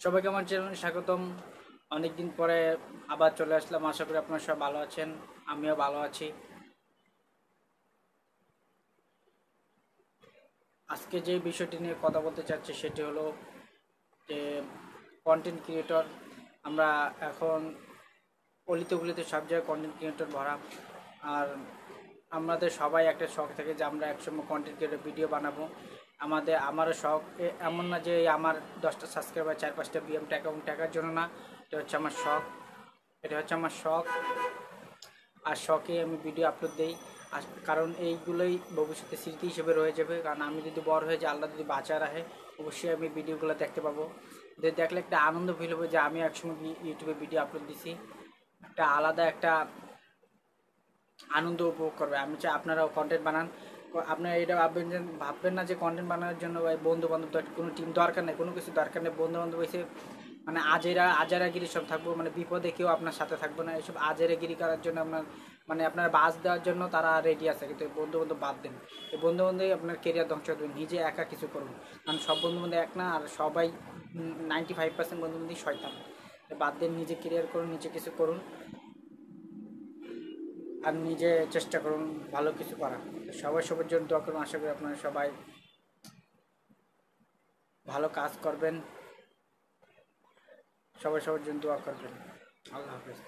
সবাইকে আমার চ্যানেলে স্বাগতম। অনেকদিন পরে আবার চলে আসলাম। আশা করি আপনারা সব ভালো আছেন, আমিও ভালো আছি। আজকে যে বিষয়টি নিয়ে কথা বলতে চাচ্ছি সেটি হলো যে কন্টেন্ট ক্রিয়েটর। আমরা এখন অলিতে গলিতে সব জায়গায় কন্টেন্ট ক্রিয়েটর ভরা। আর আমাদের সবাই একটা শখ থাকে যে আমরা একসময় কন্টেন্ট ক্রিয়েটর ভিডিও বানাবো। আমারও শখ। এমন না যে আমার 10টা সাবস্ক্রাইবার 4-5টা বিএম টাকা এবং টাকার জন্য না, এটা হচ্ছে আমার শখ। এটা হচ্ছে আমার শখ। আর শখে আমি ভিডিও আপলোড দিই। আর কারণ এইগুলোই ভবিষ্যতে স্মৃতি হিসেবে রয়ে যাবে। কারণ আমি যদি বড় হয়ে যাই, আল্লাহ যদি বাঁচা রাখে, অবশ্যই আমি ভিডিওগুলো দেখতে পাবো। দেখলে একটা আনন্দ ফিল হবে যে আমি একসময় ইউটিউবে ভিডিও আপলোড দিছি। একটা আলাদা একটা আনন্দ উপভোগ করবে। আমি চাই আপনারাও কন্টেন্ট বানান। আপনারা এটা ভাববেন না যে কন্টেন্ট বানানোর জন্য ভাই বন্ধু বান্ধব কোনো টিম দরকার নেই, কোনো কিছু দরকার নেই। বন্ধু বান্ধব এসে মানে আজেরাগিরি সব থাকবো, মানে বিপদে কেউ আপনার সাথে থাকবে না। এসব আজেরাগিরি করার জন্য আপনার বাস দেওয়ার জন্য তারা রেডি আছে, কিন্তু বন্ধু বান্ধব বাদ দেন। এই বন্ধু বান্ধবই আপনার কেরিয়ার ধ্বংস করবেন। নিজে একা কিছু করুন, কারণ সব বন্ধু বান্ধব এক না। আর সবাই 95% বন্ধু বান্ধবই শয়তান। বাদ দেন, নিজে কেরিয়ার করুন, নিজে কিছু করুন। আর নিজে চেষ্টা করুন ভালো কিছু করার। সবাই সবার জন্য দোয়া করুন। আশা করি আপনারা সবাই ভালো কাজ করবেন। সবাই সবার জন্য দোয়া করবেন। আল্লাহ হাফেজ।